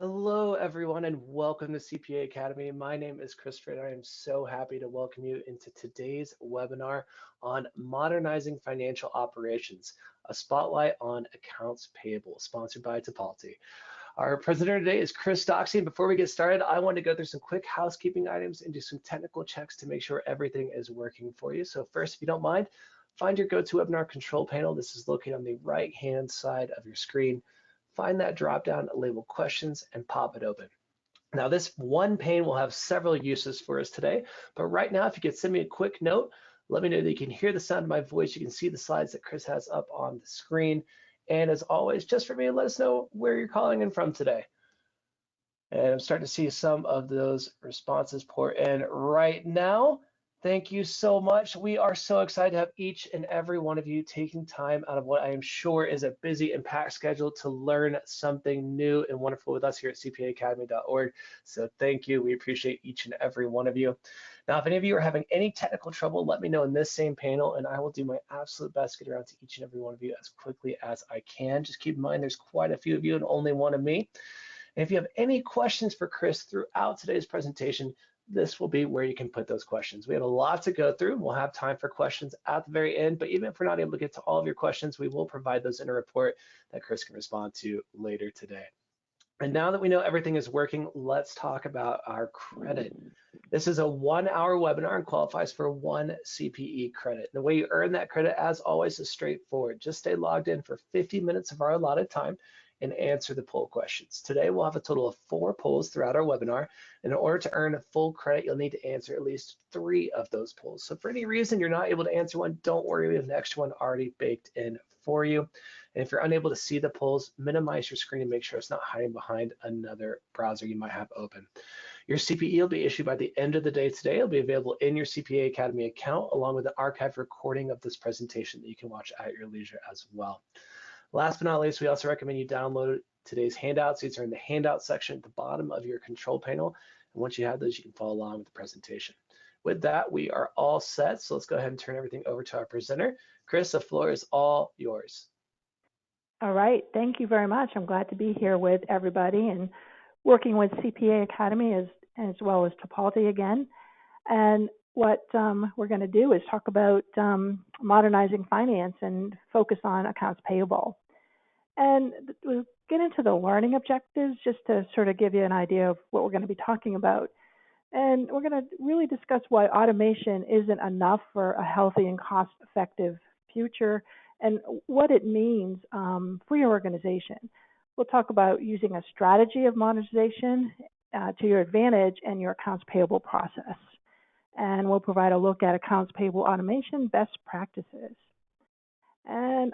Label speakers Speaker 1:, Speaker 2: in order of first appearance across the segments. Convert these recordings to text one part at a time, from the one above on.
Speaker 1: Hello, everyone, and welcome to CPA Academy. My name is Christopher, and I am so happy to welcome you into today's webinar on modernizing financial operations, a spotlight on accounts payable, sponsored by Topalti. Our presenter today is Chris Doxey, and before we get started, I want to go through some quick housekeeping items and do some technical checks to make sure everything is working for you. So first, if you don't mind, find your GoToWebinar control panel. This is located on the right-hand side of your screen. Find that drop-down labeled questions and pop it open. Now, this one pane will have several uses for us today, but right now, if you could send me a quick note, let me know that you can hear the sound of my voice. You can see the slides that Chris has up on the screen. And as always, just for me, let us know where you're calling in from today. And I'm starting to see some of those responses pour in right now. Thank you so much. We are so excited to have each and every one of you taking time out of what I am sure is a busy and packed schedule to learn something new and wonderful with us here at cpaacademy.org. So thank you. We appreciate each and every one of you. Now, if any of you are having any technical trouble, let me know in this same panel, and I will do my absolute best to get around to each and every one of you as quickly as I can. Just keep in mind, there's quite a few of you and only one of me. And if you have any questions for Chris throughout today's presentation, this will be where you can put those questions. We have a lot to go through. We'll have time for questions at the very end, but even if we're not able to get to all of your questions, we will provide those in a report that Chris can respond to later today. And now that we know everything is working, let's talk about our credit. This is a 1-hour webinar and qualifies for 1 CPE credit. The way you earn that credit, as always, is straightforward. Just stay logged in for 50 minutes of our allotted time and answer the poll questions. Today, we'll have a total of 4 polls throughout our webinar. And in order to earn a full credit, you'll need to answer at least 3 of those polls. So for any reason you're not able to answer one, don't worry, we have an extra one already baked in for you. And if you're unable to see the polls, minimize your screen and make sure it's not hiding behind another browser you might have open. Your CPE will be issued by the end of the day today. It'll be available in your CPA Academy account, along with an archived recording of this presentation that you can watch at your leisure as well. Last but not least, we also recommend you download today's handouts. These are in the handout section at the bottom of your control panel. And once you have those, you can follow along with the presentation. With that, we are all set. So let's go ahead and turn everything over to our presenter. Chris, the floor is all yours.
Speaker 2: All right, thank you very much. I'm glad to be here with everybody and working with CPA Academy as well as Topalti again. And what we're going to do is talk about modernizing finance and focus on accounts payable. And we'll get into the learning objectives just to sort of give you an idea of what we're going to be talking about. And we're going to really discuss why automation isn't enough for a healthy and cost-effective future and what it means for your organization. We'll talk about using a strategy of modernization to your advantage and your accounts payable process. And we'll provide a look at accounts payable automation best practices. And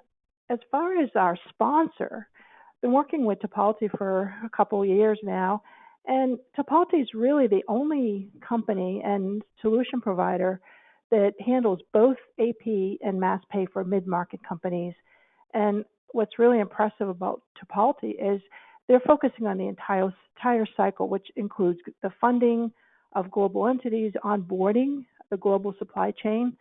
Speaker 2: as far as our sponsor, I've been working with Topalti for a couple of years now, and Topalti is really the only company and solution provider that handles both AP and mass pay for mid-market companies. And what's really impressive about Topalti is they're focusing on the entire cycle, which includes the funding of global entities, onboarding the global supply chain,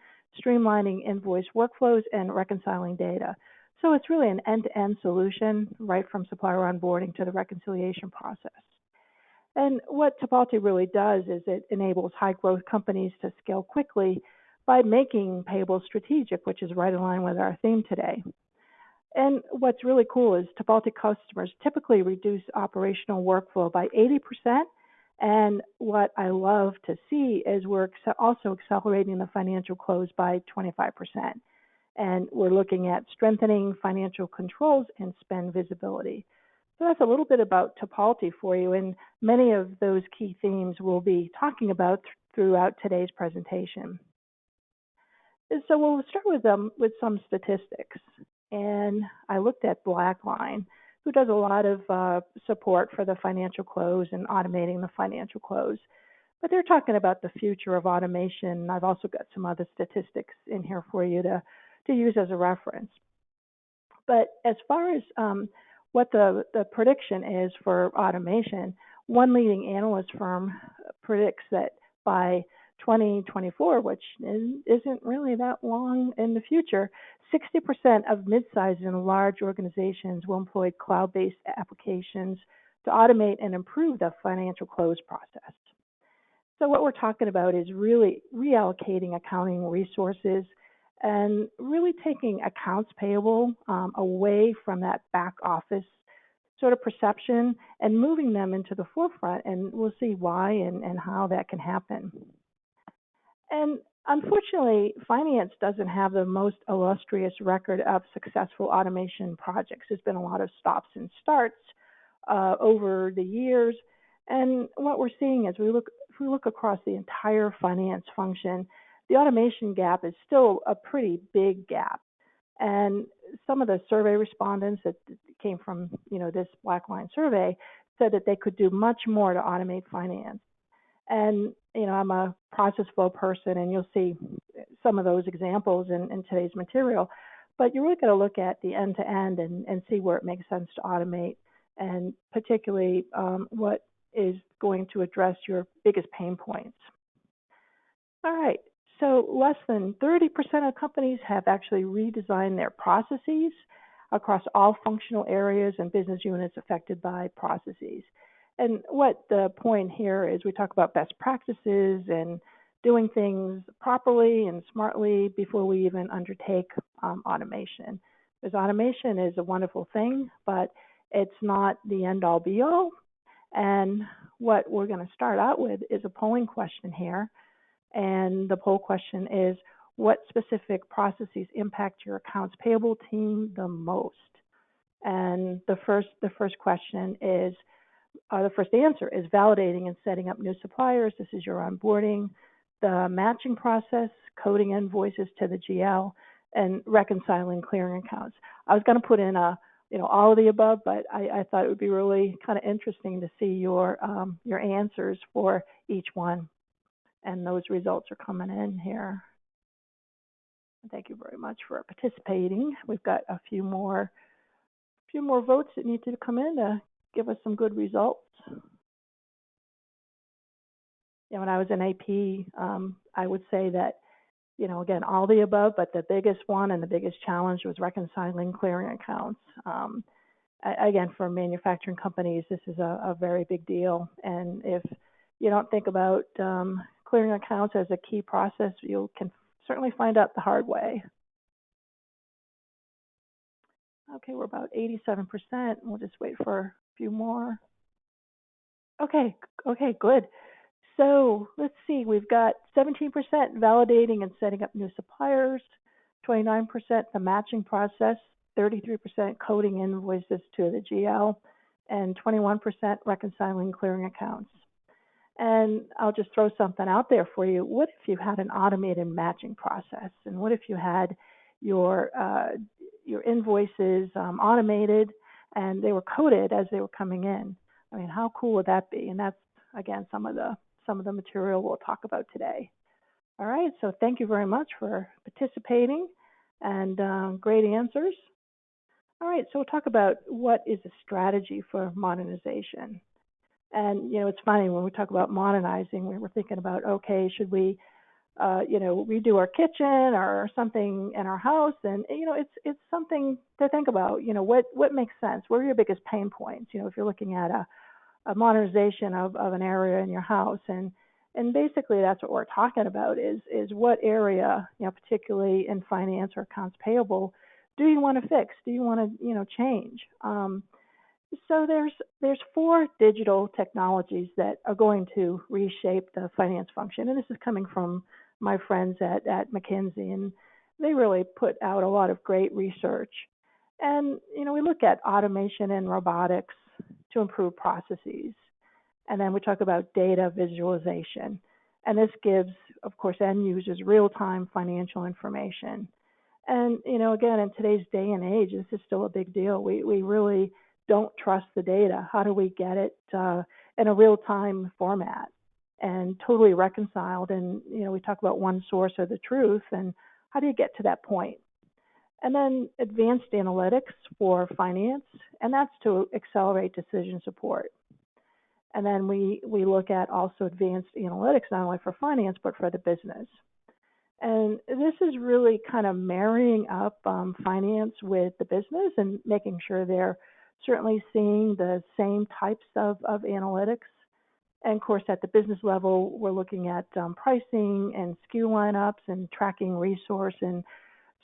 Speaker 2: streamlining invoice workflows, and reconciling data. So it's really an end-to-end solution, right from supplier onboarding to the reconciliation process. And what Topalti really does is it enables high-growth companies to scale quickly by making payable strategic, which is right in line with our theme today. And what's really cool is Topalti customers typically reduce operational workflow by 80%. And what I love to see is we're also accelerating the financial close by 25%. And we're looking at strengthening financial controls and spend visibility. So that's a little bit about Topalti for you, and many of those key themes we'll be talking about throughout today's presentation. And so we'll start with some statistics. And I looked at Blackline, who does a lot of support for the financial close and automating the financial close. But they're talking about the future of automation. I've also got some other statistics in here for you to use as a reference. But as far as what the prediction is for automation, one leading analyst firm predicts that by 2024, which isn't really that long in the future, 60% of mid-sized and large organizations will employ cloud-based applications to automate and improve the financial close process. So what we're talking about is really reallocating accounting resources and really taking accounts payable away from that back office sort of perception and moving them into the forefront. And we'll see why and how that can happen. And unfortunately, finance doesn't have the most illustrious record of successful automation projects. There's been a lot of stops and starts over the years. And what we're seeing is if we look across the entire finance function, the automation gap is still a pretty big gap. And some of the survey respondents that came from this Black Line survey said that they could do much more to automate finance. And I'm a process flow person, and you'll see some of those examples in today's material. But you're really going to look at the end-to-end and see where it makes sense to automate, and particularly what is going to address your biggest pain points. All right, so less than 30% of companies have actually redesigned their processes across all functional areas and business units affected by processes. And what the point here is, we talk about best practices and doing things properly and smartly before we even undertake automation. Because automation is a wonderful thing, but it's not the end-all be-all. And what we're going to start out with is a polling question here. And the poll question is, what specific processes impact your accounts payable team the most? And the first question is, the first answer is validating and setting up new suppliers. This is your onboarding, the matching process, coding invoices to the GL, and reconciling clearing accounts. I was going to put in all of the above, but I thought it would be really kind of interesting to see your answers for each one. And those results are coming in here. Thank you very much for participating. We've got a few more votes that need to come in to give us some good results. When I was in AP, I would say that, again, all the above, but the biggest one and the biggest challenge was reconciling clearing accounts. Again, for manufacturing companies, this is a very big deal. And if you don't think about clearing accounts as a key process, you can certainly find out the hard way. Okay, we're about 87%. We'll just wait for a few more. Okay, good. So let's see, we've got 17% validating and setting up new suppliers, 29% the matching process, 33% coding invoices to the GL, and 21% reconciling clearing accounts. And I'll just throw something out there for you. What if you had an automated matching process? And what if you had your invoices automated and they were coded as they were coming in? I mean, how cool would that be? And that's, again, some of the material we'll talk about today. All right, so thank you very much for participating and great answers. All right, so we'll talk about what is a strategy for modernization. And, it's funny, when we talk about modernizing, we were thinking about, okay, should we, redo our kitchen or something in our house? And, it's something to think about, what makes sense? What are your biggest pain points? If you're looking at a modernization of an area in your house. And basically that's what we're talking about is what area, particularly in finance or accounts payable, do you want to fix? Do you want to, change? So there's 4 digital technologies that are going to reshape the finance function. And this is coming from my friends at McKinsey, and they really put out a lot of great research. And, we look at automation and robotics to improve processes. And then we talk about data visualization. And this gives, of course, end users real-time financial information. And, again, in today's day and age, this is still a big deal. We really don't trust the data. How do we get it in a real-time format and totally reconciled? And, we talk about one source of the truth, and how do you get to that point? And then advanced analytics for finance, and that's to accelerate decision support. And then we look at also advanced analytics, not only for finance, but for the business. And this is really kind of marrying up finance with the business and making sure they're certainly seeing the same types of analytics. And of course, at the business level, we're looking at pricing and SKU lineups and tracking resource and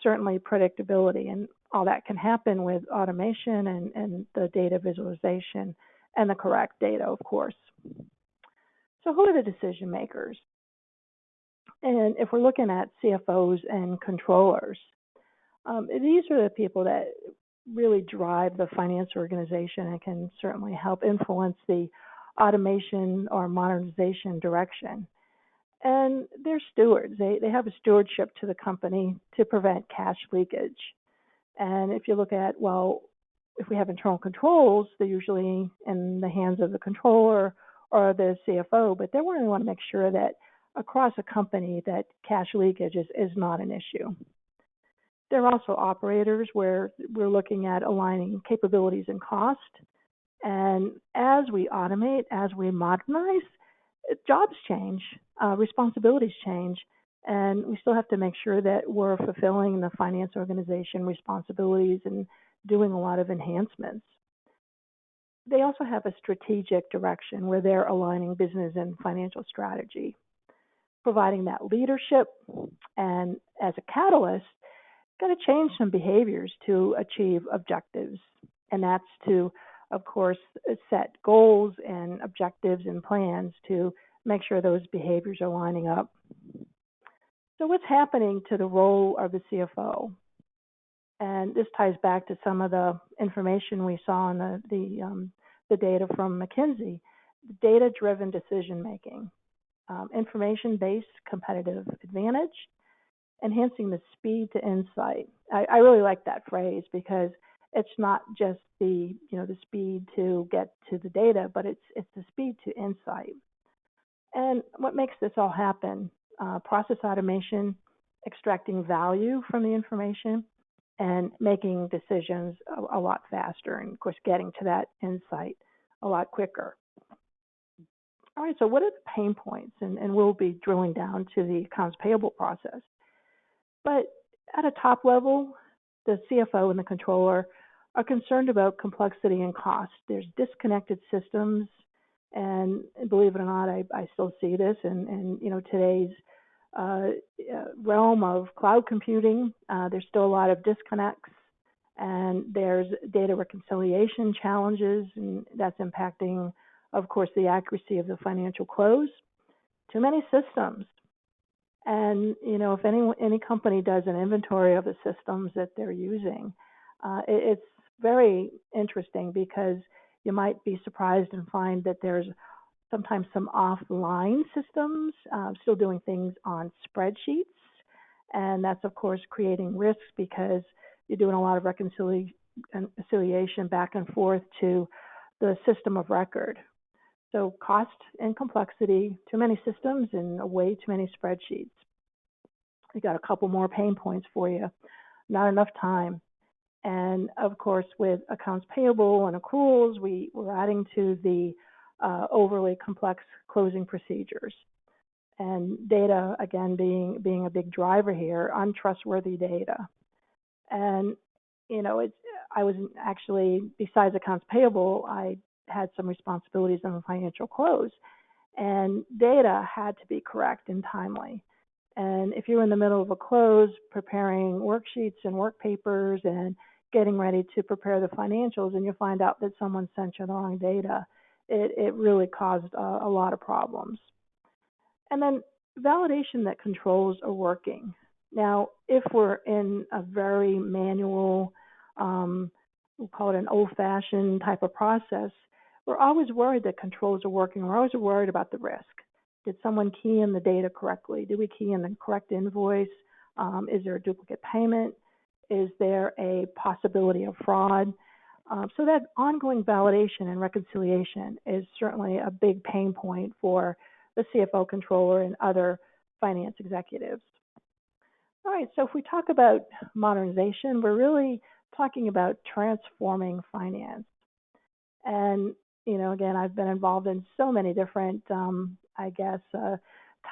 Speaker 2: certainly predictability. And all that can happen with automation and the data visualization and the correct data, of course. So who are the decision makers? And if we're looking at CFOs and controllers, these are the people that really drive the finance organization and can certainly help influence the automation or modernization direction. And they're stewards. They have a stewardship to the company to prevent cash leakage. And if you look at, well, if we have internal controls, they're usually in the hands of the controller or the CFO, but they really want to make sure that across a company that cash leakage is not an issue. There are also operators where we're looking at aligning capabilities and cost. And as we automate, as we modernize, jobs change, responsibilities change, and we still have to make sure that we're fulfilling the finance organization responsibilities and doing a lot of enhancements. They also have a strategic direction where they're aligning business and financial strategy, providing that leadership, and as a catalyst, got to change some behaviors to achieve objectives. And that's to, of course, set goals and objectives and plans to make sure those behaviors are lining up. So what's happening to the role of the CFO? And this ties back to some of the information we saw in the data from McKinsey, data-driven decision-making, information-based competitive advantage, enhancing the speed to insight. I really like that phrase because it's not just the speed to get to the data, but it's the speed to insight. And what makes this all happen? Process automation, extracting value from the information, and making decisions a lot faster, and of course getting to that insight a lot quicker. All right, so what are the pain points? And we'll be drilling down to the accounts payable process. But at a top level, the CFO and the controller are concerned about complexity and cost. There's disconnected systems, and believe it or not, I still see this in today's realm of cloud computing. There's still a lot of disconnects, and there's data reconciliation challenges, and that's impacting, of course, the accuracy of the financial close. Too many systems. And, if any company does an inventory of the systems that they're using, it's very interesting because you might be surprised and find that there's sometimes some offline systems still doing things on spreadsheets. And that's, of course, creating risks because you're doing a lot of reconciliation back and forth to the system of record. So cost and complexity, too many systems and way too many spreadsheets. We got a couple more pain points for you. Not enough time. And of course, with accounts payable and accruals, we're adding to the overly complex closing procedures. And data, again, being a big driver here, untrustworthy data. And, I was actually, besides accounts payable, I had some responsibilities on the financial close. And data had to be correct and timely. And if you're in the middle of a close, preparing worksheets and work papers and getting ready to prepare the financials, and you find out that someone sent you the wrong data, it really caused a lot of problems. And then validation that controls are working. Now, if we're in a very manual, we'll call it an old-fashioned type of process, we're always worried that controls are working. We're always worried about the risk. Did someone key in the data correctly? Did we key in the correct invoice? Is there a duplicate payment? Is there a possibility of fraud? So that ongoing validation and reconciliation is certainly a big pain point for the CFO, controller, and other finance executives. All right, so if we talk about modernization, we're really talking about transforming finance. And, again, I've been involved in so many different,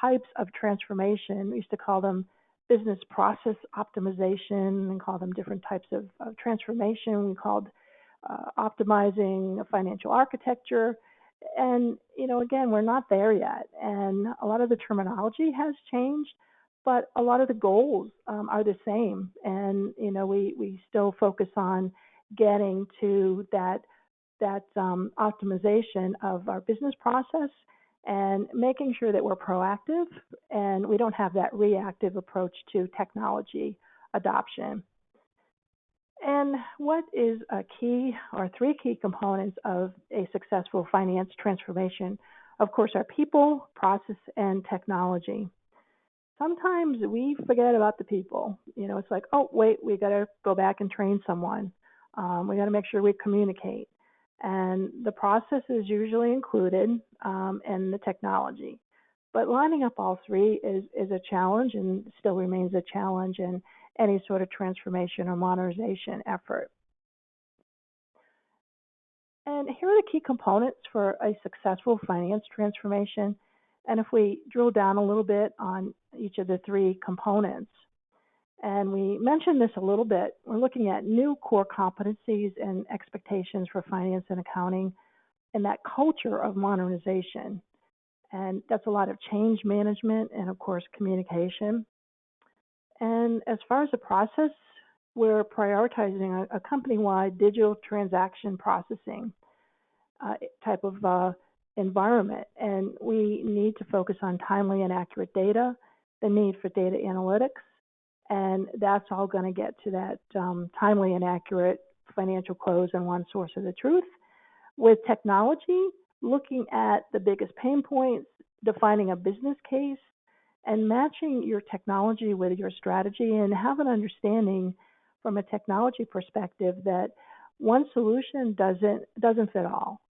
Speaker 2: types of transformation. We used to call them business process optimization and call them different types of transformation. We called optimizing financial architecture. And, again, we're not there yet. And a lot of the terminology has changed, but a lot of the goals are the same. And, we still focus on getting to that optimization of our business process and making sure that we're proactive and we don't have that reactive approach to technology adoption. And what is a key or three key components of a successful finance transformation? Of course, are people, process, and technology. Sometimes we forget about the people. It's like, oh, wait, we got to go back and train someone. We got to make sure we communicate. And the process is usually included in the technology. But lining up all three is a challenge and still remains a challenge in any sort of transformation or modernization effort. And here are the key components for a successful finance transformation. And if we drill down a little bit on each of the three components, and we mentioned this a little bit, we're looking at new core competencies and expectations for finance and accounting and that culture of modernization. And that's a lot of change management and, of course, communication. And as far as the process, we're prioritizing a company-wide digital transaction processing type of environment. And we need to focus on timely and accurate data, the need for data analytics, and that's all going to get to that timely and accurate financial close and one source of the truth. With technology, looking at the biggest pain points, defining a business case, and matching your technology with your strategy, and have an understanding from a technology perspective that one solution doesn't fit all.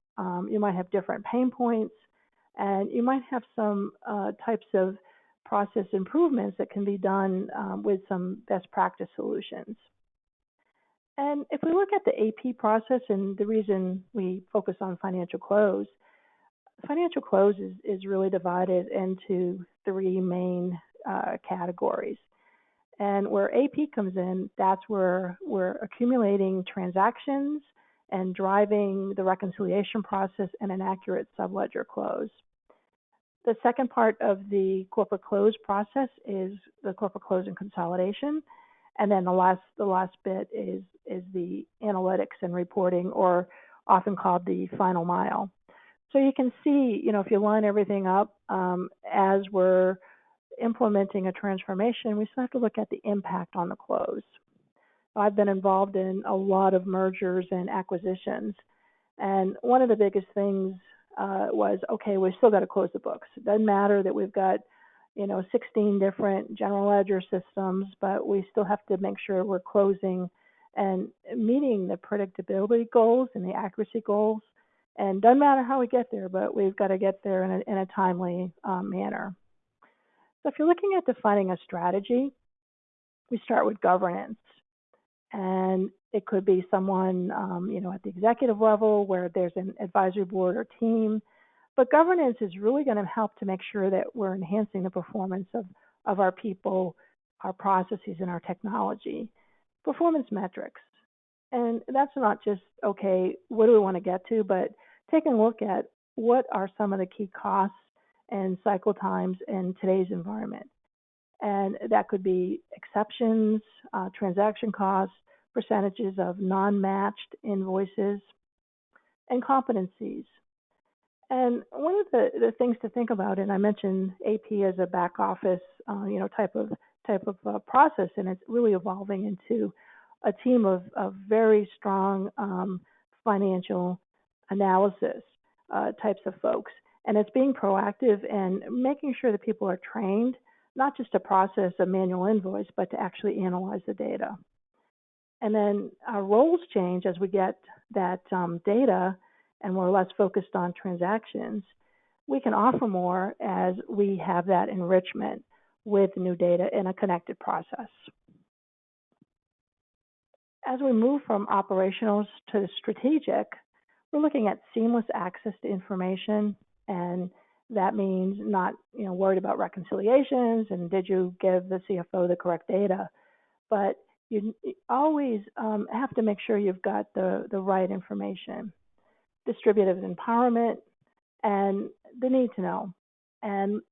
Speaker 2: You might have different pain points, and you might have some types of process improvements that can be done with some best practice solutions. And if we look at the AP process, and the reason we focus on financial close is really divided into three main categories. And where AP comes in, that's where we're accumulating transactions and driving the reconciliation process and an accurate subledger close. The second part of the corporate close process is the corporate close and consolidation. And then the last bit is the analytics and reporting, or often called the final mile. So you can see, if you line everything up as we're implementing a transformation, we still have to look at the impact on the close. I've been involved in a lot of mergers and acquisitions, and one of the biggest things was, okay, we still got to close the books. It doesn't matter that we've got 16 different general ledger systems, but we still have to make sure we're closing and meeting the predictability goals and the accuracy goals. And doesn't matter how we get there, but we've got to get there in a timely manner. So if you're looking at defining a strategy, we start with governance. And it could be someone, at the executive level where there's an advisory board or team. But governance is really going to help to make sure that we're enhancing the performance of our people, our processes, and our technology. Performance metrics. And that's not just, okay, what do we want to get to, but taking a look at what are some of the key costs and cycle times in today's environment. And that could be exceptions, transaction costs, percentages of non-matched invoices, and competencies. And one of the things to think about, and I mentioned AP as a back office, type of process, and it's really evolving into a team of very strong financial analysis types of folks. And it's being proactive and making sure that people are trained, not just to process a manual invoice, but to actually analyze the data. And then our roles change as we get that data and we're less focused on transactions. We can offer more as we have that enrichment with new data in a connected process. As we move from operational to strategic, we're looking at seamless access to information, and that means not worried about reconciliations and did you give the CFO the correct data, but You always have to make sure you've got the right information. Distributive empowerment and the need to know. And,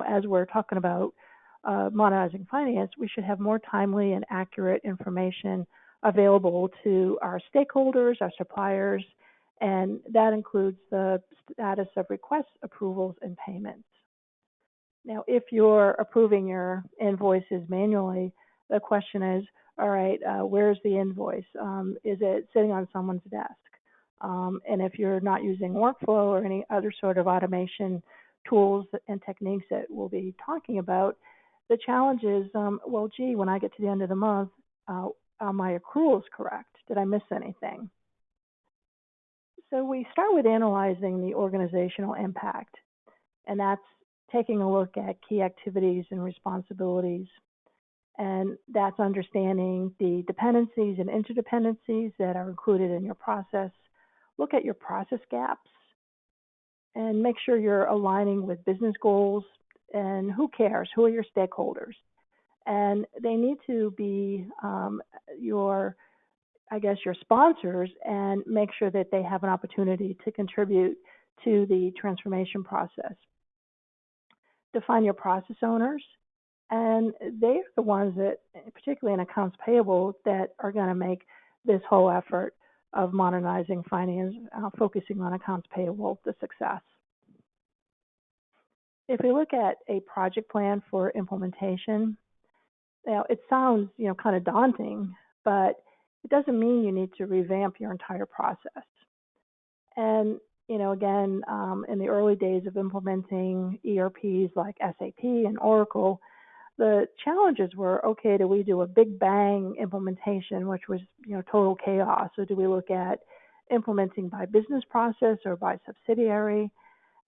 Speaker 2: as we're talking about modernizing finance, we should have more timely and accurate information available to our stakeholders, our suppliers, and that includes the status of requests, approvals, and payments. Now, if you're approving your invoices manually, the question is, all right, where's the invoice? Is it sitting on someone's desk? And if you're not using workflow or any other sort of automation tools and techniques that we'll be talking about, the challenge is, well, gee, when I get to the end of the month, are my accruals correct? Did I miss anything? So we start with analyzing the organizational impact, and that's taking a look at key activities and responsibilities. And that's understanding the dependencies and interdependencies that are included in your process. Look at your process gaps and make sure you're aligning with business goals. And who cares? Who are your stakeholders? And they need to be your sponsors, and make sure that they have an opportunity to contribute to the transformation process. Define your process owners, and they're the ones that, particularly in accounts payable, that are going to make this whole effort of modernizing finance, focusing on accounts payable, the success. If we look at a project plan for implementation, now it sounds, kind of daunting, but it doesn't mean you need to revamp your entire process. And, again, in the early days of implementing ERPs like SAP and Oracle, the challenges were, okay, do we do a big bang implementation, which was, total chaos? Or do we look at implementing by business process or by subsidiary?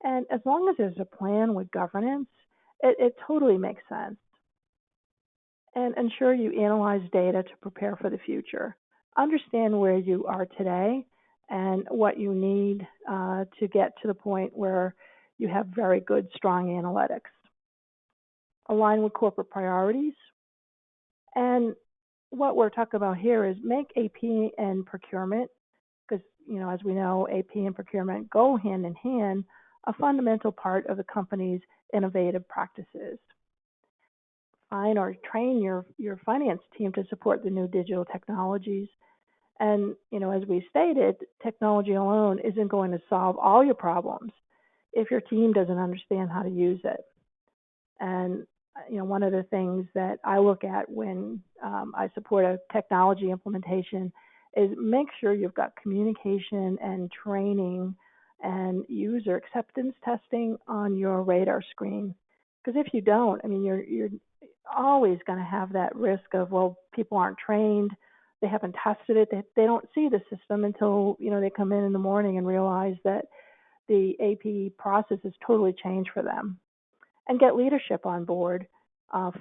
Speaker 2: And as long as there's a plan with governance, it totally makes sense. And ensure you analyze data to prepare for the future. Understand where you are today and what you need to get to the point where you have very good, strong analytics. Align with corporate priorities. And what we're talking about here is make AP and procurement, because, as we know, AP and procurement go hand in hand, a fundamental part of the company's innovative practices. Find or train your finance team to support the new digital technologies. And, as we stated, technology alone isn't going to solve all your problems if your team doesn't understand how to use it. And, one of the things that I look at when I support a technology implementation is make sure you've got communication and training and user acceptance testing on your radar screen. Because if you don't, you're always going to have that risk of, well, people aren't trained, they haven't tested it, they don't see the system until, they come in the morning and realize that the AP process has totally changed for them. And get leadership on board.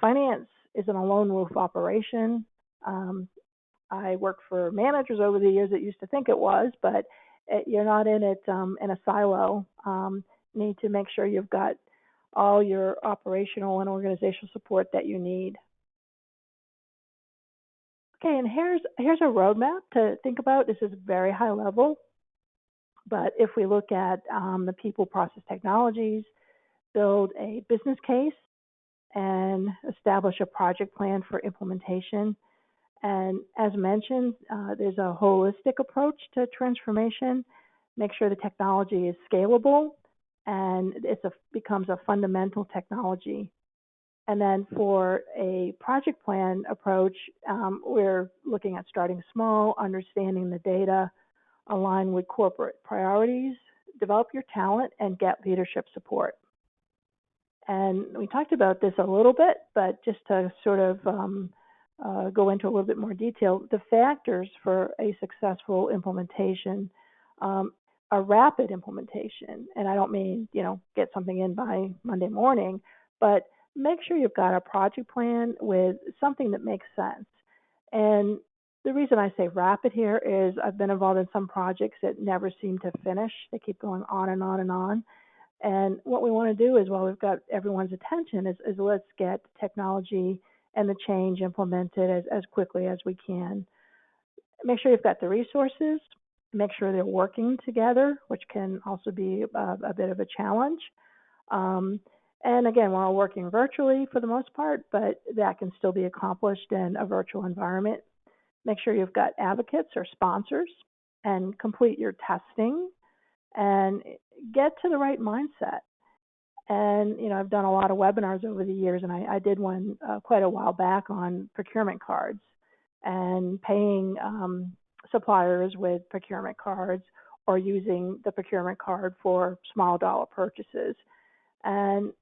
Speaker 2: Finance isn't a lone wolf operation. I worked for managers over the years that used to think it was, but you're not in it in a silo. Need to make sure you've got all your operational and organizational support that you need. Okay, and here's a roadmap to think about. This is very high level, but if we look at the people, process, technologies, build a business case and establish a project plan for implementation. And as mentioned, there's a holistic approach to transformation. Make sure the technology is scalable and becomes a fundamental technology. And then for a project plan approach, we're looking at starting small, understanding the data, align with corporate priorities, develop your talent, and get leadership support. And we talked about this a little bit, but just to sort of go into a little bit more detail, the factors for a successful implementation, a rapid implementation, and I don't mean, get something in by Monday morning, but make sure you've got a project plan with something that makes sense. And the reason I say rapid here is I've been involved in some projects that never seem to finish. They keep going on and on and on. And what we want to do is, while we've got everyone's attention, is let's get technology and the change implemented as quickly as we can. Make sure you've got the resources. Make sure they're working together, which can also be a bit of a challenge. Um, and again, we're all working virtually for the most part, but that can still be accomplished in a virtual environment. Make sure you've got advocates or sponsors and complete your testing and get to the right mindset. And, I've done a lot of webinars over the years, and I did one quite a while back on procurement cards and paying suppliers with procurement cards or using the procurement card for small dollar purchases. And,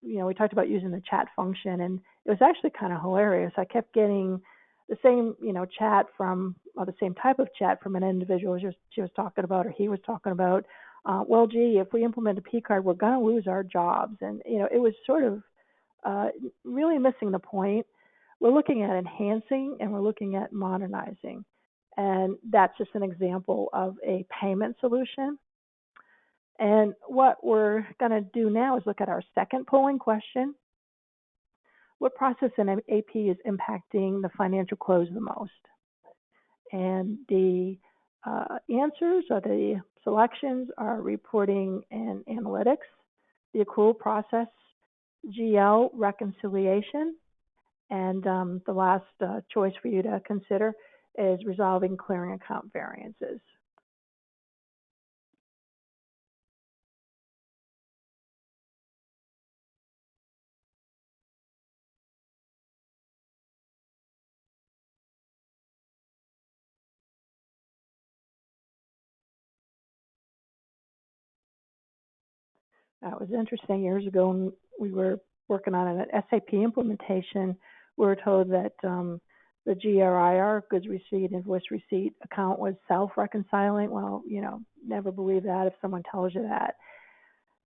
Speaker 2: we talked about using the chat function, and it was actually kind of hilarious. I kept getting the same, chat from, or the same type of chat from an individual she was talking about, or he was talking about, well, gee, if we implement a P card, we're going to lose our jobs. And, it was sort of really missing the point. We're looking at enhancing and we're looking at modernizing. And that's just an example of a payment solution. And what we're going to do now is look at our second polling question. What process in AP is impacting the financial close the most? And the answers or the selections are reporting and analytics, the accrual process, GL reconciliation, and the last choice for you to consider is resolving clearing account variances. It was interesting. Years ago, when we were working on an SAP implementation, we were told that the GRIR, goods receipt, invoice receipt account was self-reconciling. Well, never believe that if someone tells you that.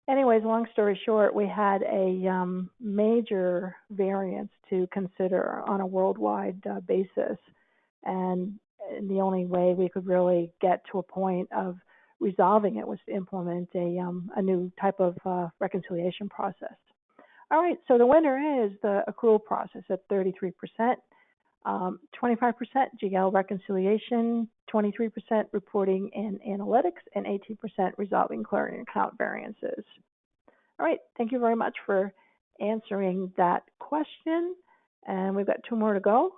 Speaker 2: Anyways, long story short, we had a major variance to consider on a worldwide basis. And the only way we could really get to a point of resolving it was to implement a new type of reconciliation process. All right, so the winner is the accrual process at 33%, 25% GL reconciliation, 23% reporting and analytics, and 18% resolving clearing account variances. All right, thank you very much for answering that question. And we've got 2 more to go.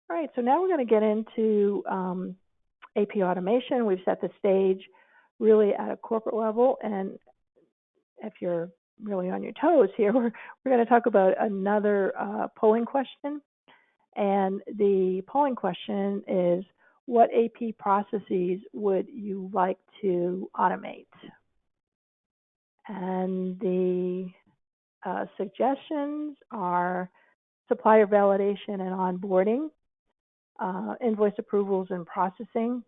Speaker 2: All right, so now we're going to get into AP automation. We've set the stage really at a corporate level. And if you're really on your toes here, we're going to talk about another polling question. And the polling question is, what AP processes would you like to automate? And the suggestions are supplier validation and onboarding, invoice approvals and processing,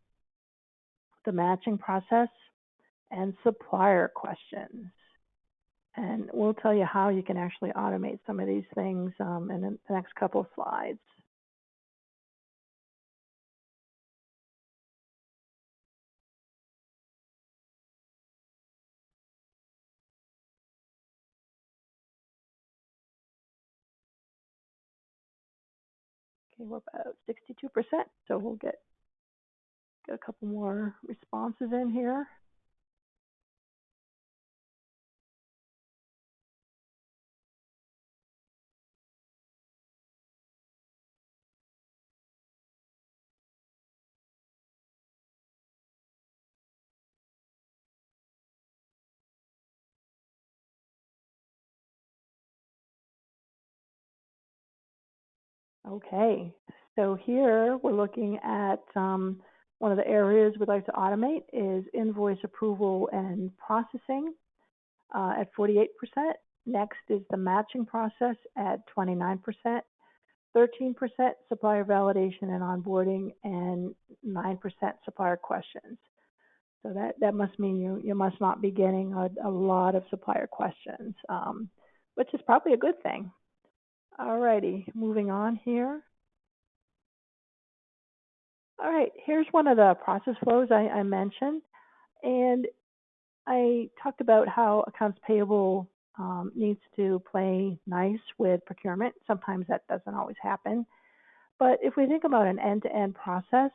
Speaker 2: the matching process, and supplier questions. And we'll tell you how you can actually automate some of these things in the next couple of slides. Okay, we're about 62%, so we'll get a couple more responses in here. Okay, so here we're looking at one of the areas we'd like to automate is invoice approval and processing at 48%. Next is the matching process at 29%, 13% supplier validation and onboarding, and 9% supplier questions. So that must mean you must not be getting a lot of supplier questions, which is probably a good thing. All righty, moving on here. All right, here's one of the process flows I mentioned. And I talked about how accounts payable needs to play nice with procurement. Sometimes that doesn't always happen. But if we think about an end-to-end process,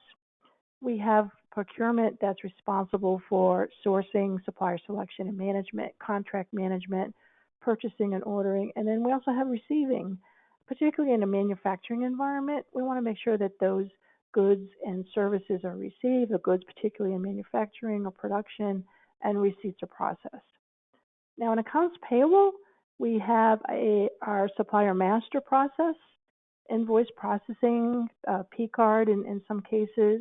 Speaker 2: we have procurement that's responsible for sourcing, supplier selection and management, contract management, purchasing and ordering, and then we also have receiving. Particularly in a manufacturing environment, we want to make sure that those goods and services are received, the goods particularly in manufacturing or production, and receipts are processed. Now in accounts payable, we have our supplier master process, invoice processing, P-card in some cases,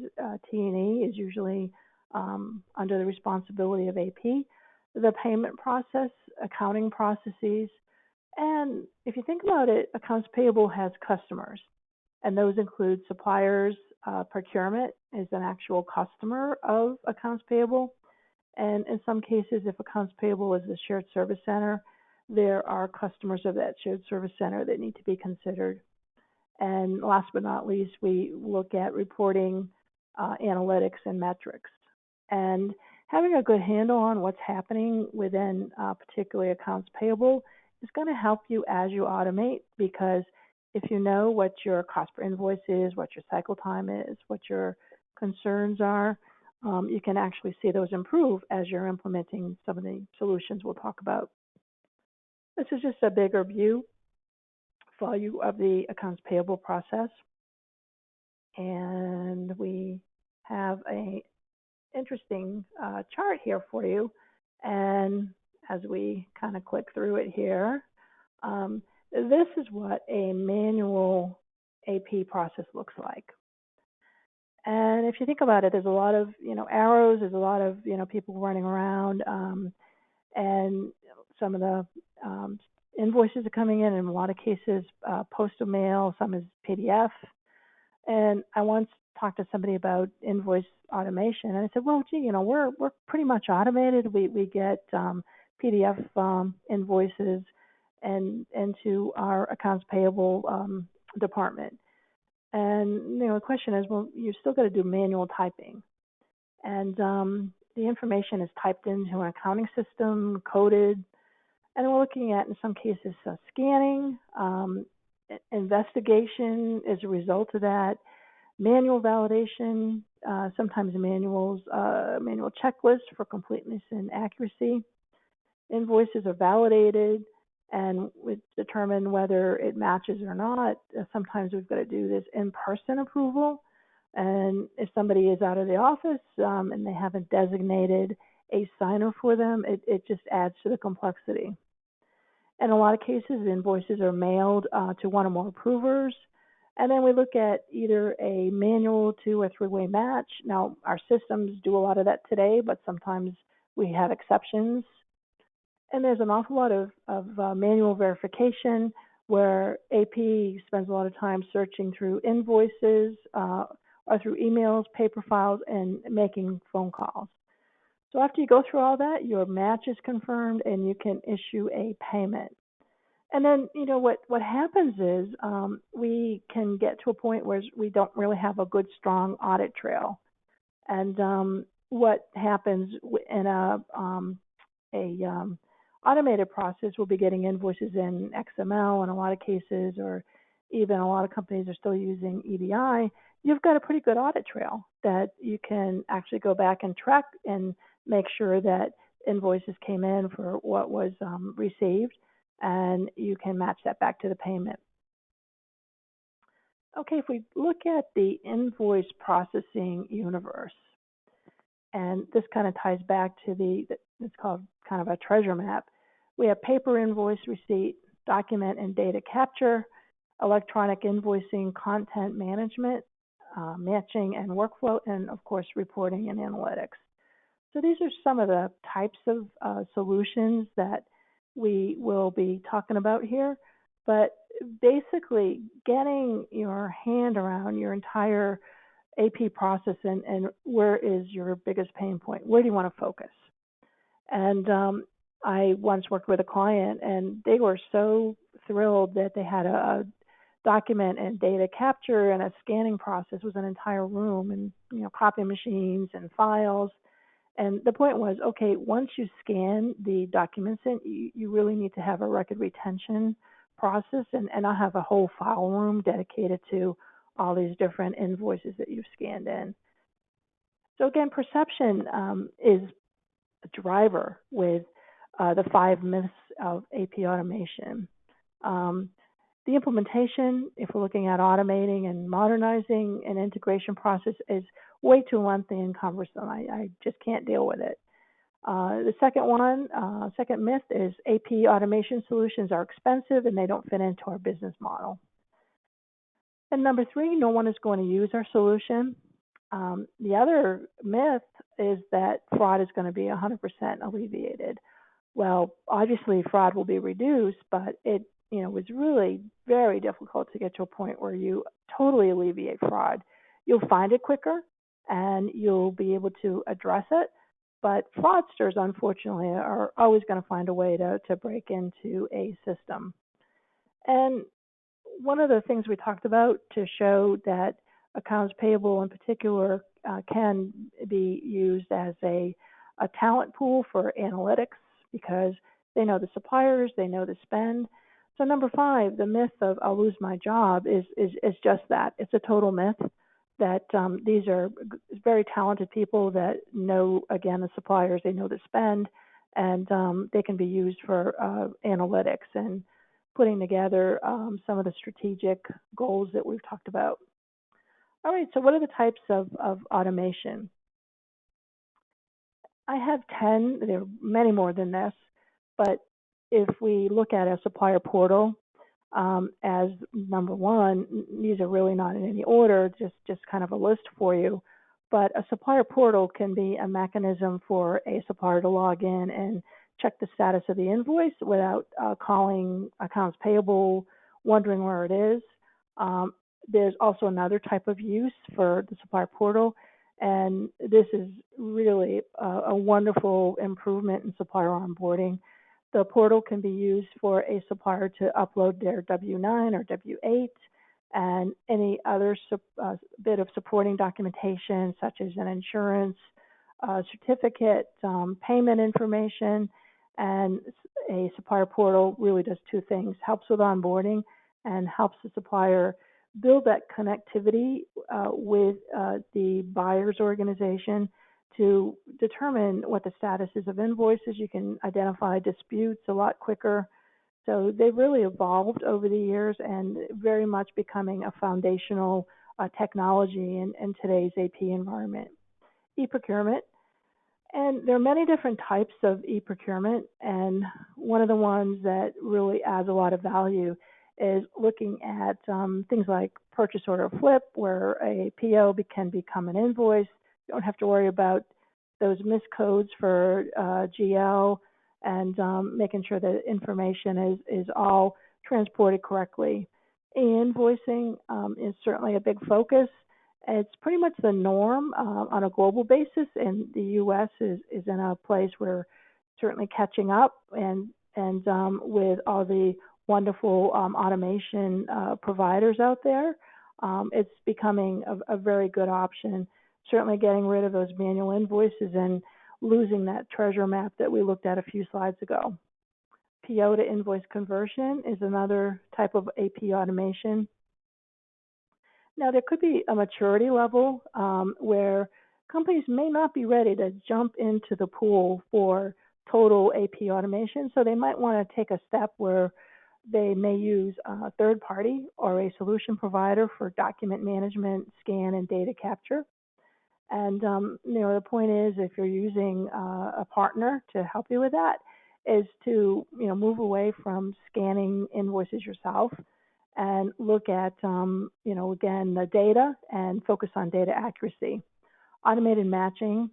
Speaker 2: T&E is usually under the responsibility of AP, the payment process, accounting processes, and if you think about it, accounts payable has customers, and those include suppliers. Procurement is an actual customer of accounts payable, and in some cases, if accounts payable is the shared service center, there are customers of that shared service center that need to be considered. And last but not least, we look at reporting, analytics, and metrics. And having a good handle on what's happening within particularly accounts payable is going to help you as you automate, because if you know what your cost per invoice is, what your cycle time is, what your concerns are, you can actually see those improve as you're implementing some of the solutions we'll talk about. This is just a bigger view for you of the accounts payable process. And we have a interesting chart here for you. And as we kind of click through it here, this is what a manual AP process looks like. And if you think about it, there's a lot of arrows. There's a lot of people running around, and some of the invoices are coming in a lot of cases, postal mail. Some is PDF. And I once talked to somebody about invoice automation, and I said, well, gee, we're pretty much automated. We get PDF invoices and into our accounts payable department. And the question is, well, you still got to do manual typing, and the information is typed into an accounting system, coded, and we're looking at in some cases scanning, investigation as a result of that, manual validation, sometimes manual checklists for completeness and accuracy. Invoices are validated, and we determine whether it matches or not. Sometimes we've got to do this in-person approval, and if somebody is out of the office and they haven't designated a signer for them, it just adds to the complexity. In a lot of cases, invoices are mailed to one or more approvers, and then we look at either a manual to a three-way match. Now, our systems do a lot of that today, but sometimes we have exceptions. And there's an awful lot of manual verification where AP spends a lot of time searching through invoices or through emails, paper files, and making phone calls. So after you go through all that, your match is confirmed and you can issue a payment. And then, what happens is we can get to a point where we don't really have a good, strong audit trail. And what happens in a automated process, we'll be getting invoices in XML in a lot of cases, or even a lot of companies are still using EDI. You've got a pretty good audit trail that you can actually go back and track and make sure that invoices came in for what was received, and you can match that back to the payment. Okay, if we look at the invoice processing universe, and this kind of ties back to it's called kind of a treasure map. We have paper invoice receipt, document and data capture, electronic invoicing, content management, matching and workflow, and of course, reporting and analytics. So these are some of the types of solutions that we will be talking about here. But basically, getting your hand around your entire AP process and where is your biggest pain point? Where do you want to focus? And I once worked with a client, and they were so thrilled that they had a document and data capture and a scanning process. It was an entire room, and copy machines and files. And the point was, okay, once you scan the documents in, you really need to have a record retention process, and I have a whole file room dedicated to all these different invoices that you've scanned in. So again, perception is a driver with the 5 myths of AP automation. Um, the implementation, if we're looking at automating and modernizing an integration process, is way too lengthy and cumbersome. I just can't deal with it. The second myth is AP automation solutions are expensive and they don't fit into our business model. And number 3, no one is going to use our solution. The other myth is that fraud is going to be 100% alleviated. Well, obviously fraud will be reduced, but it was really very difficult to get to a point where you totally alleviate fraud. You'll find it quicker and you'll be able to address it, but fraudsters, unfortunately, are always going to find a way to break into a system. And one of the things we talked about to show that accounts payable in particular can be used as a talent pool for analytics because they know the suppliers, they know the spend. So number 5, the myth of I'll lose my job is just that. It's a total myth that these are very talented people that know, again, the suppliers, they know the spend, and they can be used for analytics and putting together some of the strategic goals that we've talked about. All right, so what are the types of automation? I have 10, there are many more than this, but if we look at a supplier portal as number 1, these are really not in any order, just kind of a list for you. But a supplier portal can be a mechanism for a supplier to log in and check the status of the invoice without calling accounts payable, wondering where it is. There's also another type of use for the supplier portal, and this is really a wonderful improvement in supplier onboarding. The portal can be used for a supplier to upload their W-9 or W-8 and any other bit of supporting documentation, such as an insurance certificate, payment information, and a supplier portal really does 2 things: helps with onboarding and helps the supplier build that connectivity with the buyer's organization to determine what the status is of invoices. You can identify disputes a lot quicker. So they've really evolved over the years and very much becoming a foundational technology in today's AP environment. E-procurement. And there are many different types of e-procurement, and one of the ones that really adds a lot of value is looking at things like purchase order flip, where a PO can become an invoice. You don't have to worry about those miscodes for GL and making sure that information is all transported correctly. E-invoicing is certainly a big focus. It's pretty much the norm on a global basis, and the U.S. is in a place where certainly catching up, and with all the wonderful automation providers out there, it's becoming a very good option. Certainly getting rid of those manual invoices and losing that treasure map that we looked at a few slides ago. PO to invoice conversion is another type of AP automation. Now, there could be a maturity level where companies may not be ready to jump into the pool for total AP automation, so they might want to take a step where they may use a third party or a solution provider for document management, scan, and data capture. And the point is, if you're using a partner to help you with that, is to move away from scanning invoices yourself and look at again, the data and focus on data accuracy. Automated matching,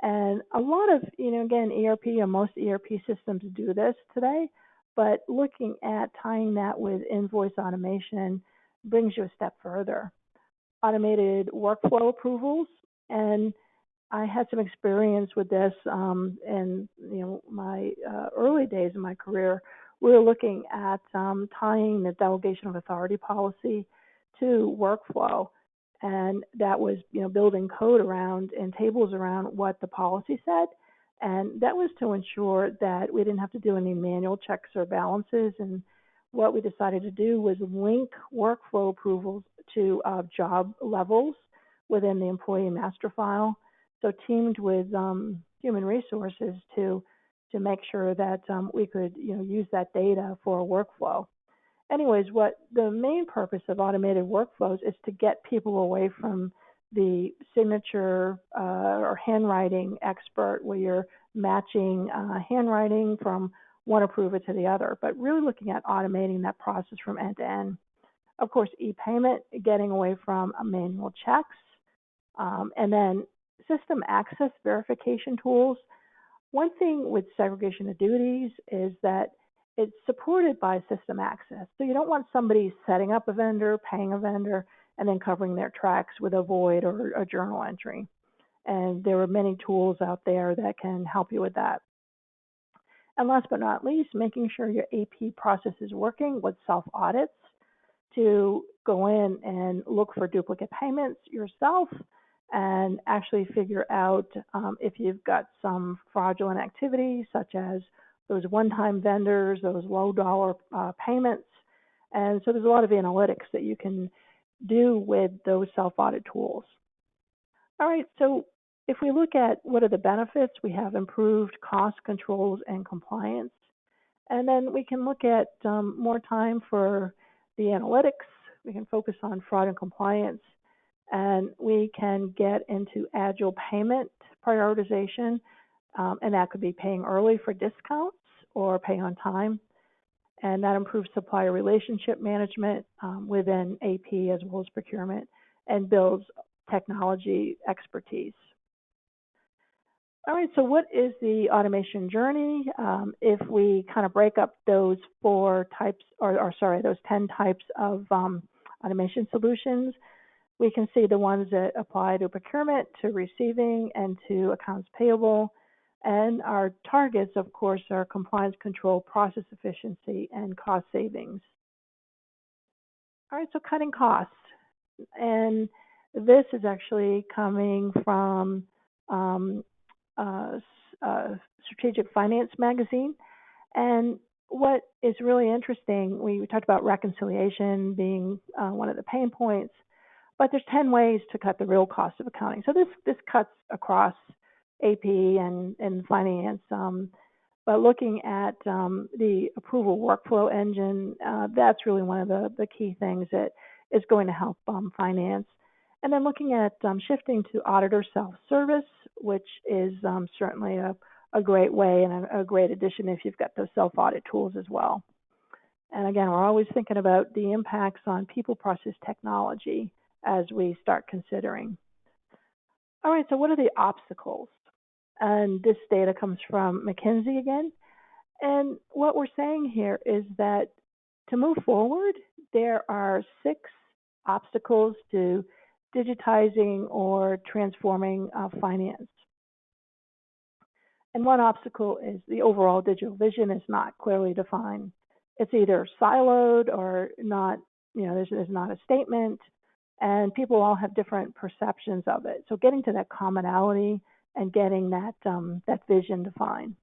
Speaker 2: and a lot of again, ERP and most ERP systems do this today, but looking at tying that with invoice automation brings you a step further. Automated workflow approvals, and I had some experience with this in my early days in my career. We were looking at tying the delegation of authority policy to workflow. and that was building code around and tables around what the policy said, and that was to ensure that we didn't have to do any manual checks or balances. And what we decided to do was link workflow approvals to job levels within the employee master file. So teamed with human resources to make sure that we could use that data for a workflow. Anyways, what the main purpose of automated workflows is to get people away from the signature or handwriting expert where you're matching handwriting from one approver to the other, but really looking at automating that process from end to end. Of course, e-payment, getting away from manual checks, and then system access verification tools. One thing with segregation of duties is that it's supported by system access. So you don't want somebody setting up a vendor, paying a vendor, and then covering their tracks with a void or a journal entry. And there are many tools out there that can help you with that. And last but not least, making sure your AP process is working with self-audits to go in and look for duplicate payments yourself and actually figure out if you've got some fraudulent activity, such as those one-time vendors, those low-dollar payments. And so there's a lot of analytics that you can do with those self-audit tools. All right, so if we look at what are the benefits, we have improved cost controls and compliance. And then we can look at more time for the analytics. We can focus on fraud and compliance. And we can get into agile payment prioritization, and that could be paying early for discounts or pay on time. And that improves supplier relationship management within AP as well as procurement and builds technology expertise. All right, so what is the automation journey? If we kind of break up those those 10 types of automation solutions, we can see the ones that apply to procurement, to receiving, and to accounts payable. And our targets, of course, are compliance control, process efficiency, and cost savings. All right, so cutting costs. And this is actually coming from Strategic Finance magazine. And what is really interesting, we talked about reconciliation being one of the pain points, but there's 10 ways to cut the real cost of accounting. So this cuts across AP and finance. But looking at the approval workflow engine, that's really one of the key things that is going to help finance. And then looking at shifting to auditor self-service, which is certainly a great way and a great addition if you've got those self-audit tools as well. And again, we're always thinking about the impacts on people, process, technology as we start considering. All right, so what are the obstacles? And this data comes from McKinsey again. And what we're saying here is that to move forward, there are 6 obstacles to digitizing or transforming finance. And one obstacle is the overall digital vision is not clearly defined. It's either siloed or not, there's not a statement, and people all have different perceptions of it. So getting to that commonality and getting that vision defined.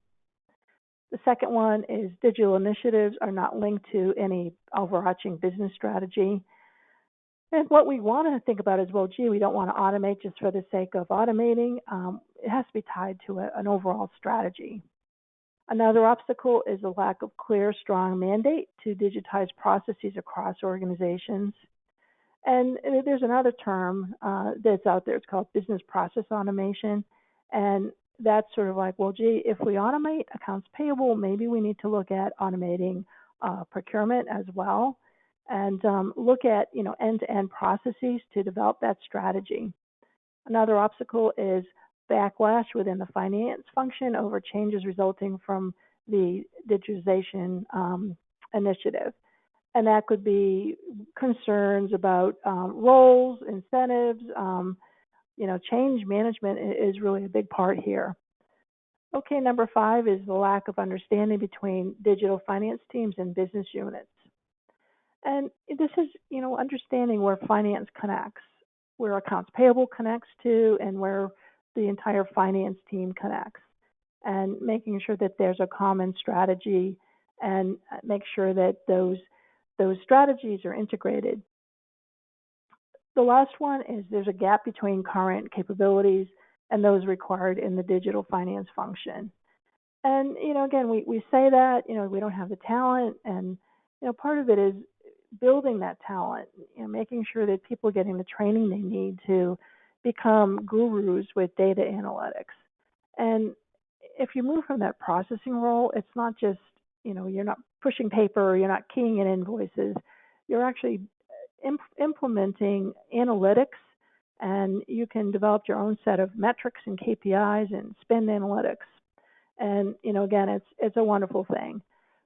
Speaker 2: The second one is digital initiatives are not linked to any overarching business strategy. And what we want to think about is, well, gee, we don't want to automate just for the sake of automating. It has to be tied to an overall strategy. Another obstacle is the lack of clear, strong mandate to digitize processes across organizations. And there's another term that's out there. It's called business process automation. And that's sort of like, well, gee, if we automate accounts payable, maybe we need to look at automating procurement as well, and look at end-to-end processes to develop that strategy. Another obstacle is backlash within the finance function over changes resulting from the digitization initiative. And that could be concerns about roles, incentives, change management is really a big part here. Okay, number 5 is the lack of understanding between digital finance teams and business units. And this is, understanding where finance connects. where accounts payable connects to, and where the entire finance team connects, and making sure that there's a common strategy and make sure that those strategies are integrated. The last one is there's a gap between current capabilities and those required in the digital finance function. And, again, we say that, we don't have the talent, and, part of it is building that talent, making sure that people are getting the training they need to become gurus with data analytics. And if you move from that processing role, it's not just, you're not pushing paper, or you're not keying in invoices. You're actually implementing analytics, and you can develop your own set of metrics and KPIs and spend analytics. And, again, it's a wonderful thing.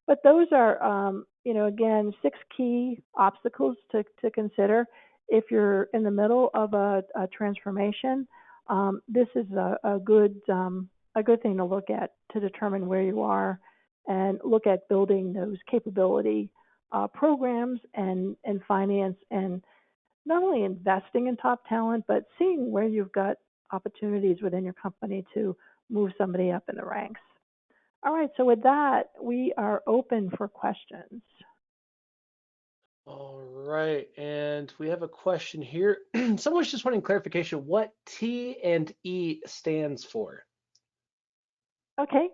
Speaker 2: But those are, again, 6 key obstacles to consider if you're in the middle of a transformation. This is a good thing to look at to determine where you are, and look at building those capability programs and finance, and not only investing in top talent, but seeing where you've got opportunities within your company to move somebody up in the ranks. All right, so with that, we are open for questions.
Speaker 1: All right, and we have a question here. Someone's just wanting clarification what T and E stands for.
Speaker 2: Okay,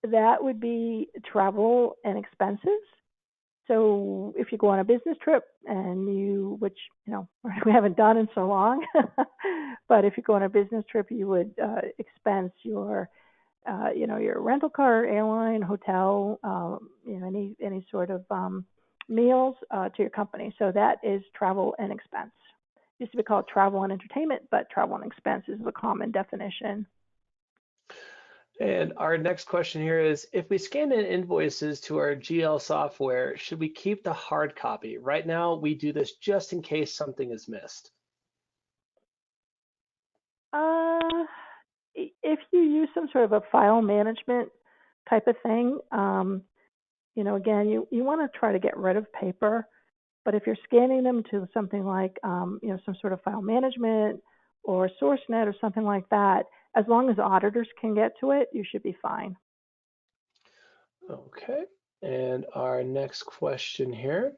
Speaker 2: that would be travel and expenses. So if you go on a business trip, and which we haven't done in so long, but if you go on a business trip, you would expense your your rental car, airline, hotel, any sort of meals to your company. So that is travel and expense. It used to be called travel and entertainment, but travel and expense is the common definition.
Speaker 1: And our next question here is, if we scan in invoices to our GL software, should we keep the hard copy? Right now, we do this just in case something is missed.
Speaker 2: If you use some sort of a file management type of thing, again, you want to try to get rid of paper. But if you're scanning them to something like, some sort of file management or SourceNet or something like that, as long as auditors can get to it, you should be fine.
Speaker 1: Okay, and our next question here.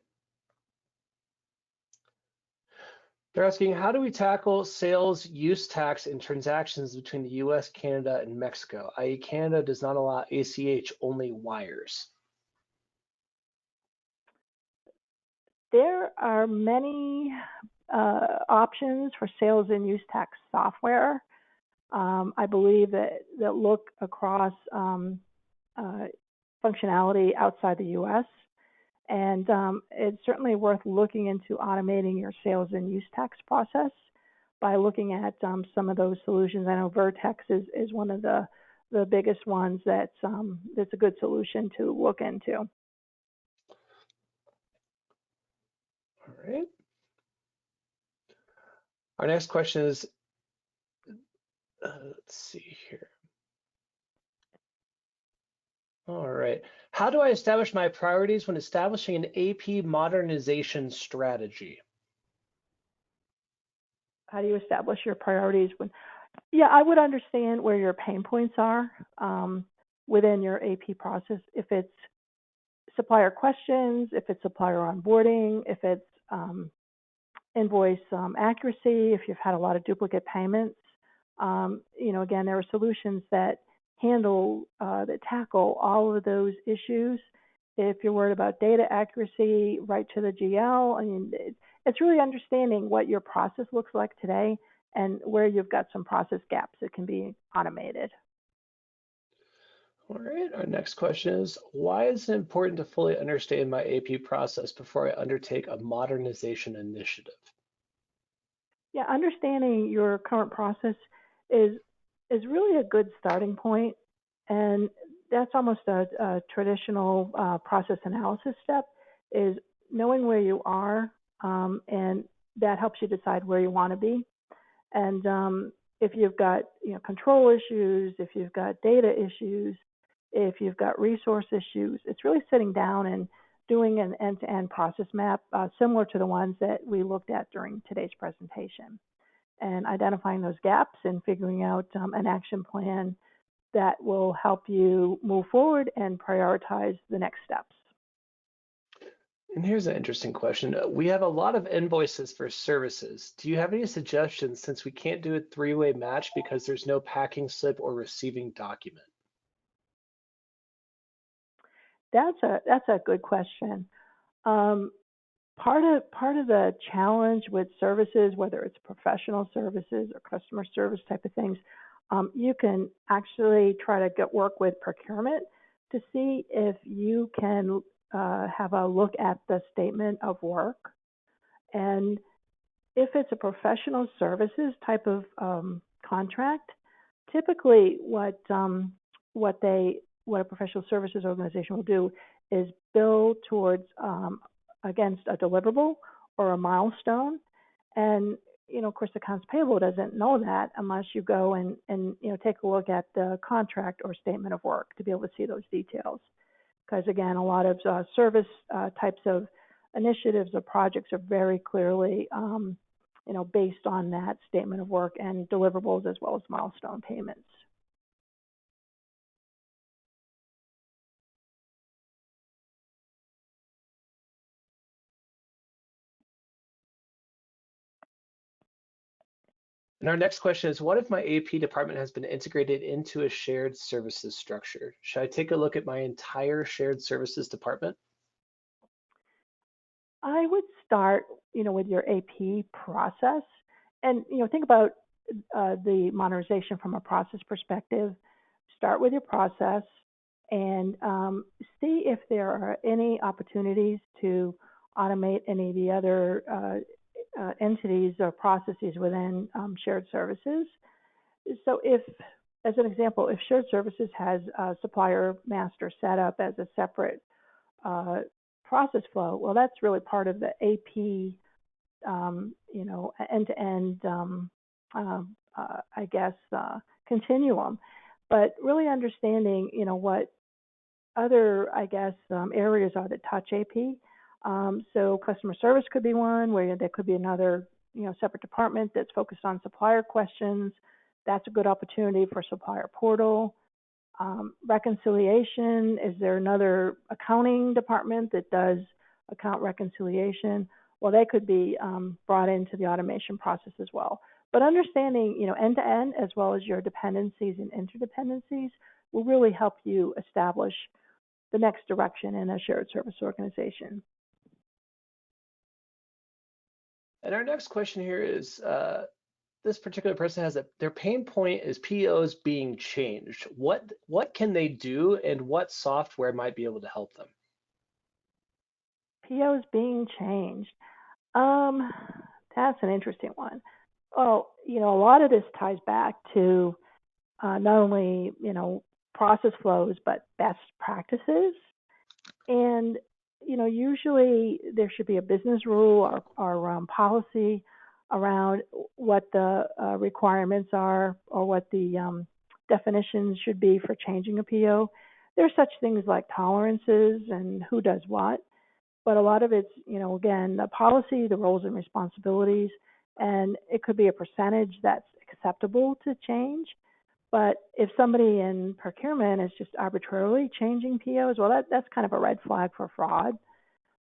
Speaker 1: They're asking, how do we tackle sales use tax in transactions between the US, Canada, and Mexico, i.e. Canada does not allow ACH, only wires?
Speaker 2: There are many options for sales and use tax software. I believe that look across functionality outside the US. And it's certainly worth looking into automating your sales and use tax process by looking at some of those solutions. I know Vertex is one of the biggest ones that's a good solution to look into.
Speaker 1: All right. Our next question is, let's see here. All right. How do I establish my priorities when establishing an AP modernization strategy?
Speaker 2: How do you establish your priorities Yeah, I would understand where your pain points are within your AP process. If it's supplier questions, if it's supplier onboarding, if it's invoice accuracy, if you've had a lot of duplicate payments. Again, there are solutions that that tackle all of those issues. If you're worried about data accuracy, right to the GL. I mean, it's really understanding what your process looks like today and where you've got some process gaps that can be automated.
Speaker 1: All right, our next question is, why is it important to fully understand my AP process before I undertake a modernization initiative?
Speaker 2: Yeah, understanding your current process is really a good starting point, and that's almost a traditional process analysis step, is knowing where you are, and that helps you decide where you want to be. And if you've got control issues, if you've got data issues, if you've got resource issues, it's really sitting down and doing an end-to-end process map similar to the ones that we looked at during today's presentation. and identifying those gaps and figuring out an action plan that will help you move forward and prioritize the next steps.
Speaker 1: And here's an interesting question. We have a lot of invoices for services. Do you have any suggestions since we can't do a three-way match because there's no packing slip or receiving document?
Speaker 2: That's a good question. Um, part of the challenge with services, whether it's professional services or customer service type of things, you can actually try to work with procurement to see if you can have a look at the statement of work. And if it's a professional services type of contract, typically what they what a professional services organization will do is bill towards against a deliverable or a milestone. And of course, accounts payable doesn't know that unless you go and take a look at the contract or statement of work to be able to see those details. Because again, a lot of service types of initiatives or projects are very clearly based on that statement of work and deliverables as well as milestone payments.
Speaker 1: And our next question is, what if my AP department has been integrated into a shared services structure? Should I take a look at my entire shared services department?
Speaker 2: I would start, with your AP process, and think about the modernization from a process perspective. Start with your process and see if there are any opportunities to automate any of the other entities or processes within shared services. So if, as an example, if shared services has a supplier master set up as a separate uh, process flow, well, that's really part of the AP, end-to-end, I guess, continuum. But really understanding, what other, I guess, areas are that touch AP. So customer service could be one where there could be another, separate department that's focused on supplier questions. That's a good opportunity for supplier portal. Reconciliation, is there another accounting department that does account reconciliation? Well, they could be brought into the automation process as well. But understanding, end to end as well as your dependencies and interdependencies will really help you establish the next direction in a shared service organization.
Speaker 1: And our next question here is, this particular person has their pain point is POs being changed. What can they do and what software might be able to help them?
Speaker 2: POs being changed. Um, that's an interesting one. Well, a lot of this ties back to not only, process flows, but best practices. And, usually there should be a business rule or policy around what the requirements are or what the definitions should be for changing a PO. There's such things like tolerances and who does what, but a lot of it's, again, the policy, the roles and responsibilities, and it could be a percentage that's acceptable to change. But if somebody in procurement is just arbitrarily changing POs, well, that's kind of a red flag for fraud.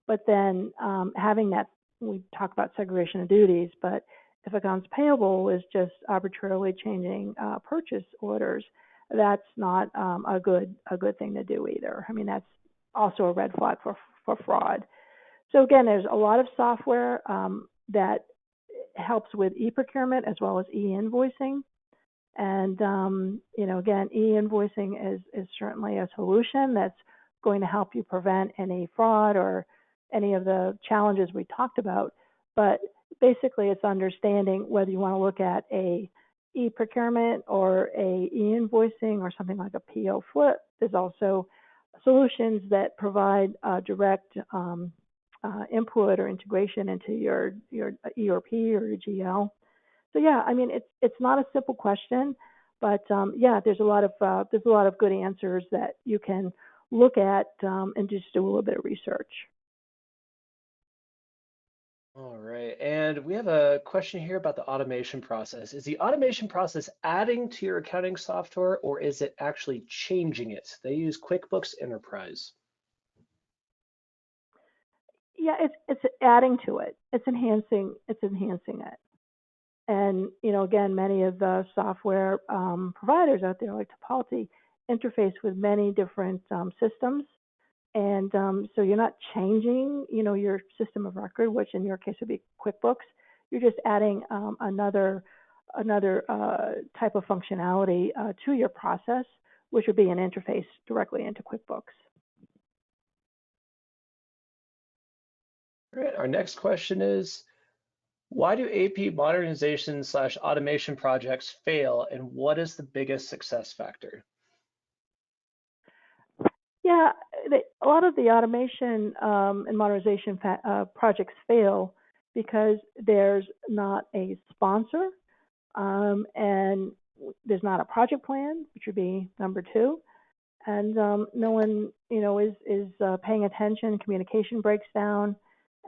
Speaker 2: But then having that, we talk about segregation of duties, but if accounts payable is just arbitrarily changing purchase orders, that's not a good thing to do either. I mean, that's also a red flag for fraud. So again, there's a lot of software that helps with e-procurement as well as e-invoicing. And, again, e-invoicing is certainly a solution that's going to help you prevent any fraud or any of the challenges we talked about. But basically, it's understanding whether you want to look at a e-procurement or a e-invoicing or something like a PO flip. There's also solutions that provide direct input or integration into your ERP or your GL. So yeah, I mean it's not a simple question, but yeah, there's a lot of good answers that you can look at and just do a little bit of research.
Speaker 1: All right. And we have a question here about the automation process. Is the automation process adding to your accounting software or is it actually changing it? They use QuickBooks Enterprise.
Speaker 2: Yeah, it's adding to it. It's enhancing it. And again, many of the software providers out there, like Topology, interface with many different systems, and so you're not changing, your system of record, which in your case would be QuickBooks. You're just adding another type of functionality to your process, which would be an interface directly into QuickBooks.
Speaker 1: All right. Our next question is, why do AP modernization slash automation projects fail and what is the biggest success factor?
Speaker 2: Yeah, a lot of the automation and modernization projects fail because there's not a sponsor, and there's not a project plan, which would be number two, and no one, is paying attention. Communication breaks down,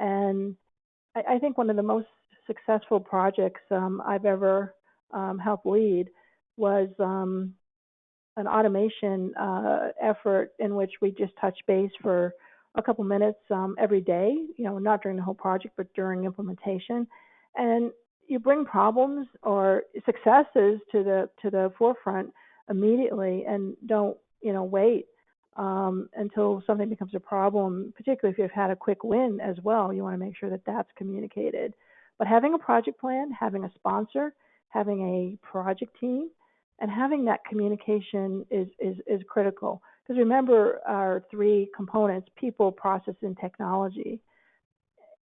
Speaker 2: and I think one of the most successful projects I've ever helped lead was an automation effort in which we just touch base for a couple minutes every day, not during the whole project, but during implementation. And you bring problems or successes to the forefront immediately and don't, wait until something becomes a problem, particularly if you've had a quick win as well. You want to make sure that that's communicated. But having a project plan, having a sponsor, having a project team, and having that communication is critical. Because remember our three components: people, process, and technology.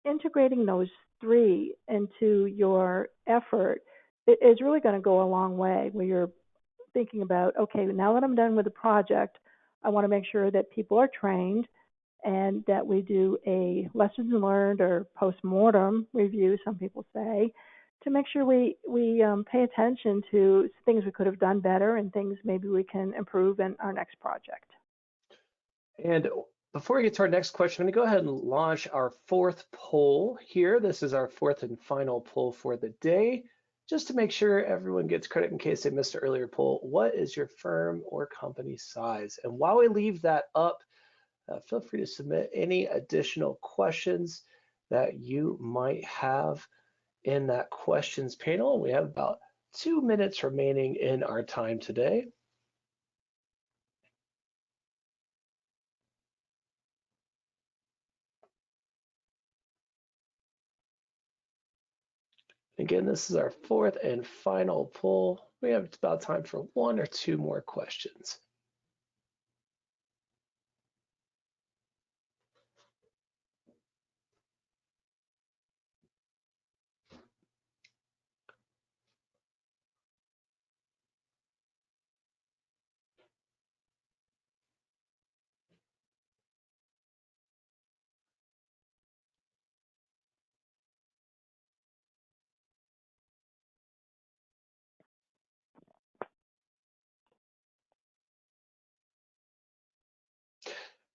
Speaker 2: Integrating those three into your effort is really going to go a long way, where you're thinking about, okay, now that I'm done with the project, I want to make sure that people are trained and that we do a lessons learned or post-mortem review, some people say, to make sure we pay attention to things we could have done better and things maybe we can improve in our next project.
Speaker 1: And before we get to our next question, I'm going to go ahead and launch our fourth poll here. This is our fourth and final poll for the day. Just to make sure everyone gets credit in case they missed the earlier poll, what is your firm or company size? And while we leave that up, feel free to submit any additional questions that you might have in that questions panel. We have about 2 minutes remaining in our time today. Again, this is our fourth and final poll. We have about time for one or two more questions.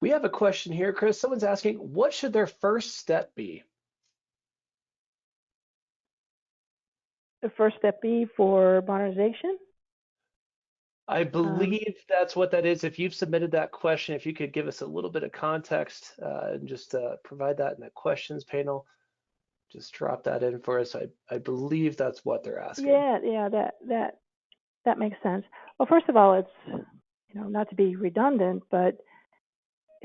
Speaker 1: We have a question here, Chris. Someone's asking, what should their first step be?
Speaker 2: The first step be for modernization.
Speaker 1: I believe that's what that is. If you've submitted that question, if you could give us a little bit of context and just provide that in the questions panel, just drop that in for us. I believe that's what they're asking.
Speaker 2: Yeah, that makes sense. Well, first of all, it's not to be redundant, but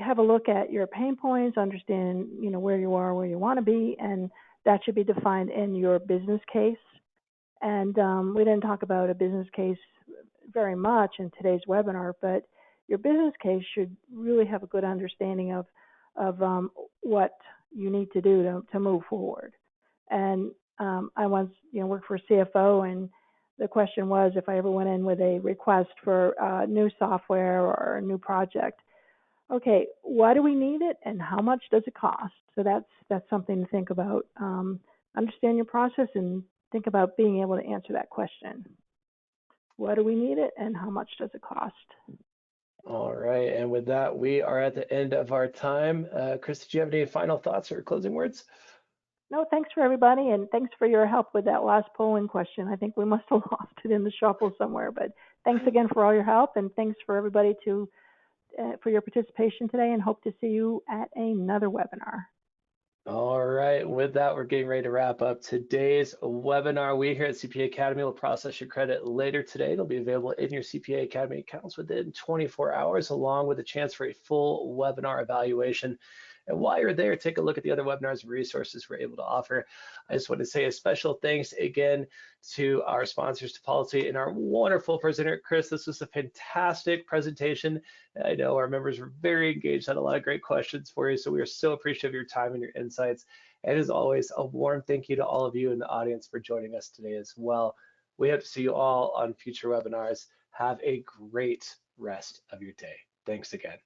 Speaker 2: have a look at your pain points, understand where you are, where you want to be, and that should be defined in your business case. And we didn't talk about a business case very much in today's webinar, but your business case should really have a good understanding of what you need to do to move forward. And I once worked for a CFO, and the question was, if I ever went in with a request for new software or a new project, okay, why do we need it and how much does it cost? So that's something to think about. Understand your process and think about being able to answer that question. Why do we need it and how much does it cost?
Speaker 1: All right, and with that, we are at the end of our time. Chris, did you have any final thoughts or closing words?
Speaker 2: No, thanks for everybody, and thanks for your help with that last polling question. I think we must have lost it in the shuffle somewhere, but thanks again for all your help, and thanks for everybody for your participation today, and hope to see you at another webinar.
Speaker 1: All right, with that, we're getting ready to wrap up today's webinar. We here at CPA Academy will process your credit later today. It'll be available in your CPA Academy accounts within 24 hours, along with a chance for a full webinar evaluation. And while you're there, take a look at the other webinars and resources we're able to offer. I just want to say a special thanks again to our sponsors, to Policy, and our wonderful presenter, Chris. This was a fantastic presentation. I know our members were very engaged, had a lot of great questions for you, so we are so appreciative of your time and your insights. And as always, a warm thank you to all of you in the audience for joining us today as well. We hope to see you all on future webinars. Have a great rest of your day. Thanks again.